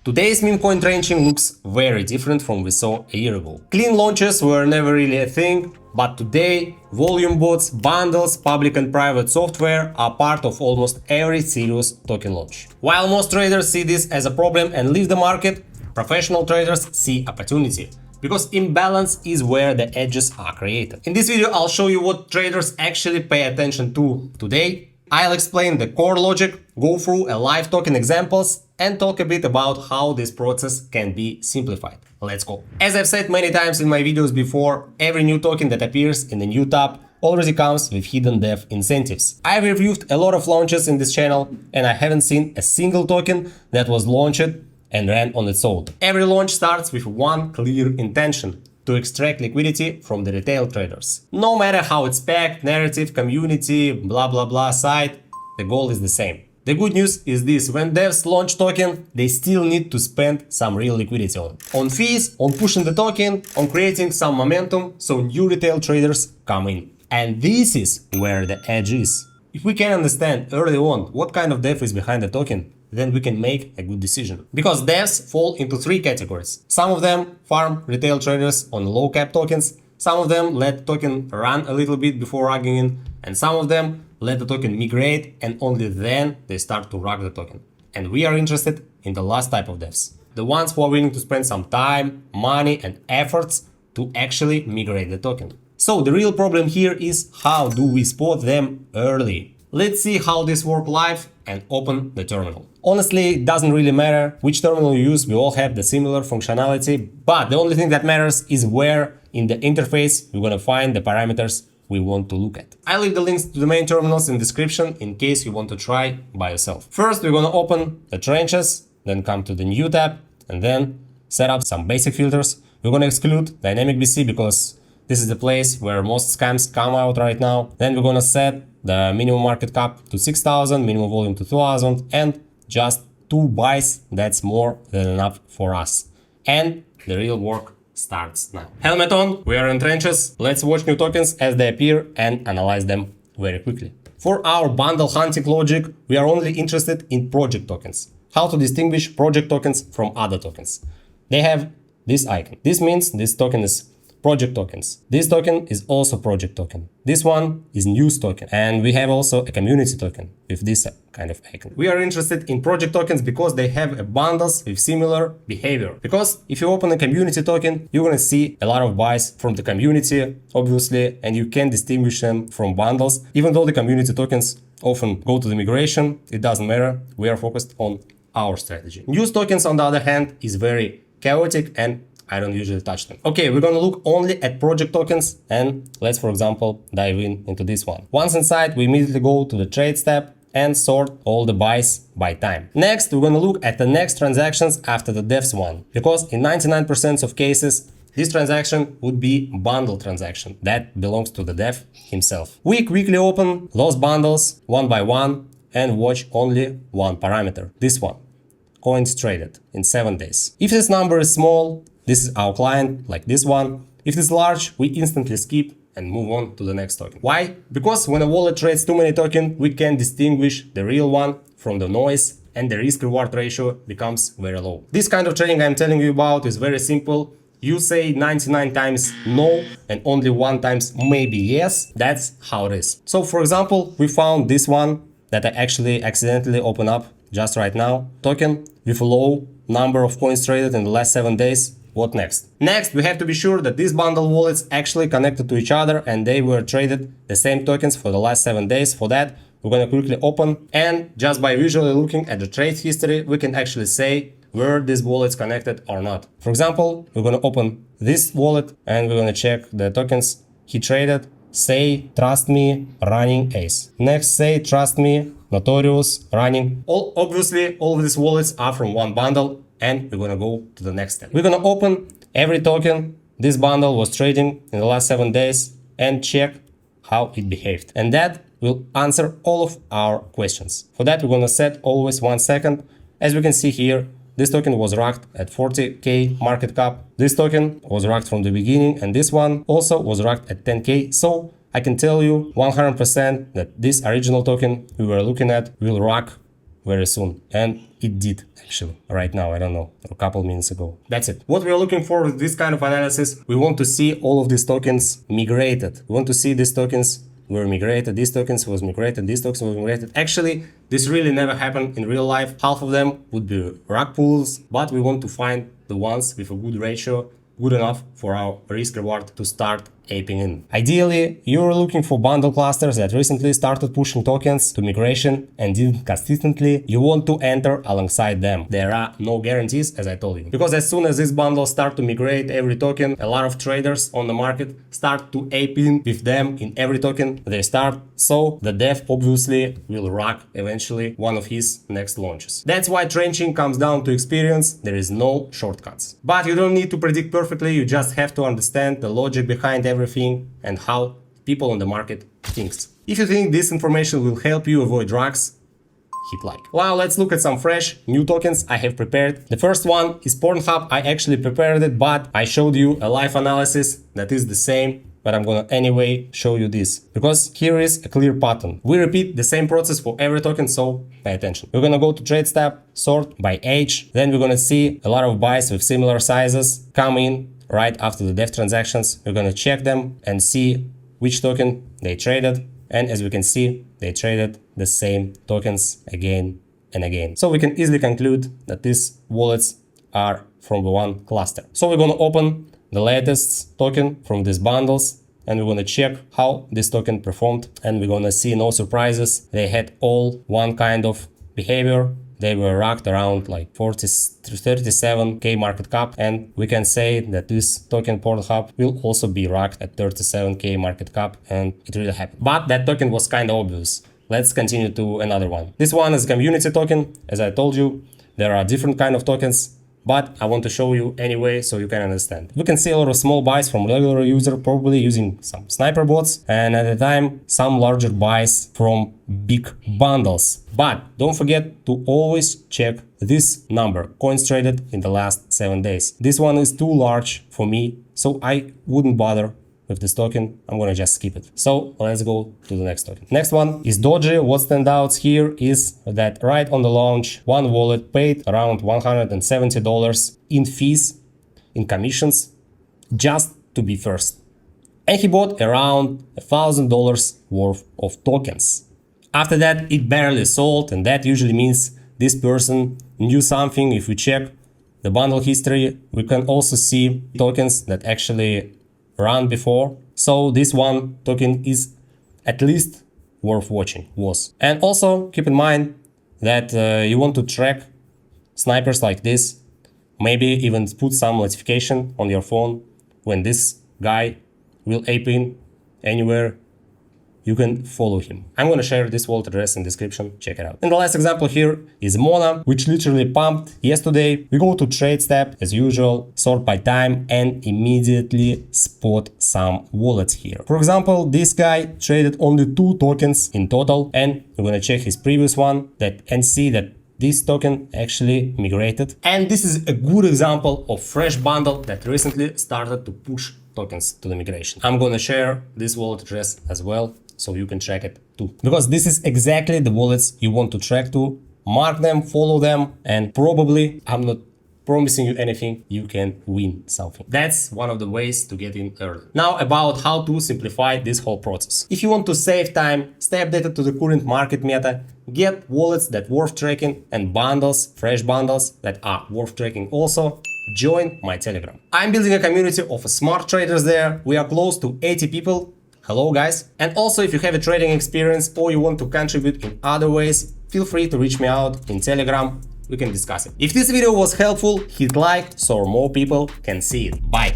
Today's meme coin trenching looks very different from we saw a year ago. Clean launches were never really a thing, but today volume bots, bundles, public and private software are part of almost every serious token launch. While most traders see this as a problem and leave the market, professional traders see opportunity. Because imbalance is where the edges are created. In this video, I'll show you what traders actually pay attention to today. I'll explain the core logic, go through a live token examples, and talk a bit about how this process can be simplified. Let's go. As I've said many times in my videos before, every new token that appears in the new tab already comes with hidden dev incentives. I've reviewed a lot of launches in this channel, and I haven't seen a single token that was launched and ran on its own. Every launch starts with one clear intention: to extract liquidity from the retail traders. No matter how it's packed, narrative, community, blah blah blah side, the goal is the same. The good news is this: when devs launch token, they still need to spend some real liquidity on fees, on pushing the token, on creating some momentum so new retail traders come in. And this is where the edge is. If we can understand early on what kind of dev is behind the token, then we can make a good decision. Because devs fall into three categories. Some of them farm retail traders on low cap tokens, some of them let token run a little bit before rugging in, and some of them let the token migrate and only then they start to rug the token. And we are interested in the last type of devs. The ones who are willing to spend some time, money and efforts to actually migrate the token. So the real problem here is how do we spot them early? Let's see how this works live and open the terminal. Honestly, it doesn't really matter which terminal you use, we all have the similar functionality, but the only thing that matters is where in the interface you're gonna find the parameters we want to look at. I'll leave the links to the main terminals in the description in case you want to try by yourself. First, we're gonna open the trenches, then come to the new tab, and then set up some basic filters. We're gonna exclude dynamic BC because this is the place where most scams come out right now. Then we're gonna set the minimum market cap to 6,000, minimum volume to 2,000, and just 2 buys, that's more than enough for us. And the real work starts now. Helmet on, we are in trenches. Let's watch new tokens as they appear and analyze them very quickly. For our bundle hunting logic, we are only interested in project tokens. How to distinguish project tokens from other tokens. They have this icon. This means this token is project tokens. This token is also project token. This one is news token. And we have also a community token with this kind of icon. We are interested in project tokens because they have bundles with similar behavior. Because if you open a community token, you're gonna see a lot of buys from the community, obviously, and you can distinguish them from bundles. Even though the community tokens often go to the migration, it doesn't matter. We are focused on our strategy. News tokens, on the other hand, is very chaotic and I don't usually touch them. Okay, we're gonna look only at project tokens and let's, for example, dive into this one. Once inside, we immediately go to the trades tab and sort all the buys by time. Next, we're gonna look at the next transactions after the devs one, because in 99% of cases, this transaction would be bundle transaction that belongs to the dev himself. We quickly open those bundles one by one and watch only one parameter, this one, coins traded in 7 days. If this number is small, this is our client, like this one. If it's large, we instantly skip and move on to the next token. Why? Because when a wallet trades too many tokens, we can distinguish the real one from the noise and the risk-reward ratio becomes very low. This kind of trading I'm telling you about is very simple. You say 99 times no and only 1 times maybe yes. That's how it is. So for example, we found this one that I actually accidentally opened up just right now. Token with a low number of coins traded in the last 7 days. What next? Next, we have to be sure that these bundle wallets actually connected to each other and they were traded the same tokens for the last 7 days. For that, we're gonna quickly open and just by visually looking at the trade history, we can actually say were these wallets connected or not. For example, we're gonna open this wallet and we're gonna check the tokens he traded. Say, trust me, running ace. Next, say, trust me, notorious, running. Obviously, all of these wallets are from one bundle. And we're gonna go to the next step. We're gonna open every token this bundle was trading in the last 7 days and check how it behaved. And that will answer all of our questions. For that, we're gonna set always 1 second. As we can see here, this token was rugged at 40k market cap. This token was rugged from the beginning, and this one also was rugged at 10k. So I can tell you 100% that this original token we were looking at will rug very soon. And it did actually right now, I don't know, a couple minutes ago. That's it. What we are looking for with this kind of analysis, we want to see all of these tokens migrated. We want to see these tokens were migrated, these tokens was migrated, these tokens were migrated. Actually, this really never happened in real life. Half of them would be rug pools, but we want to find the ones with a good ratio, good enough for our risk reward to start aping in. Ideally, you're looking for bundle clusters that recently started pushing tokens to migration and did consistently. You want to enter alongside them. There are no guarantees, as I told you. Because as soon as these bundles start to migrate every token, a lot of traders on the market start to ape in with them in every token they start. So the dev obviously will rock eventually one of his next launches. That's why trenching comes down to experience. There is no shortcuts. But you don't need to predict perfectly. You just have to understand the logic behind everything and how people on the market thinks. If you think this information will help you avoid rugs, hit like. Now let's look at some fresh new tokens I have prepared. The first one is Pornhub. I actually prepared it, but I showed you a live analysis that is the same. But I'm gonna anyway show you this, because here is a clear pattern. We repeat the same process for every token, so pay attention. We're gonna go to Trades tab, sort by age, then we're gonna see a lot of buys with similar sizes come in right after the dev transactions. We're gonna check them and see which token they traded, and as we can see, they traded the same tokens again and again. So we can easily conclude that these wallets are from the one cluster. So we're gonna open the latest token from these bundles and we're gonna check how this token performed, and we're gonna see no surprises. They had all one kind of behavior. They were racked around like 37k market cap, and we can say that this token Pornhub will also be racked at 37k market cap, and it really happened. But that token was kind of obvious. Let's continue to another one. This one is community token. As I told you, there are different kind of tokens, but I want to show you anyway so you can understand. We can see a lot of small buys from regular user, probably using some sniper bots, and at the time some larger buys from big bundles. But don't forget to always check this number, coins traded in the last 7 days. This one is too large for me, so I wouldn't bother with this token. I'm gonna just skip it. So let's go to the next token. Next one is Doji. What stands out here is that right on the launch, one wallet paid around $170 in fees, in commissions, just to be first. And he bought around $1,000 worth of tokens. After that, it barely sold, and that usually means this person knew something. If we check the bundle history, we can also see tokens that actually run before. So this one token is at least worth watching, was. And also keep in mind that you want to track snipers like this. Maybe even put some notification on your phone when this guy will ape in anywhere. You can follow him. I'm gonna share this wallet address in description, check it out. And the last example here is Mona, which literally pumped yesterday. We go to Trades tab as usual, sort by time, and immediately spot some wallets here. For example, this guy traded only 2 tokens in total, and we're gonna check his previous one and see that this token actually migrated. And this is a good example of fresh bundle that recently started to push tokens to the migration. I'm gonna share this wallet address as well, so you can track it too. Because this is exactly the wallets you want to track to. Mark them, follow them, and probably, I'm not promising you anything, you can win something. That's one of the ways to get in early. Now about how to simplify this whole process. If you want to save time, stay updated to the current market meta, get wallets that worth tracking and bundles, fresh bundles that are worth tracking also, join my Telegram. I'm building a community of smart traders there. We are close to 80 people. Hello guys. And also if you have a trading experience or you want to contribute in other ways, feel free to reach me out in Telegram. We can discuss it. If this video was helpful, hit like so more people can see it. Bye.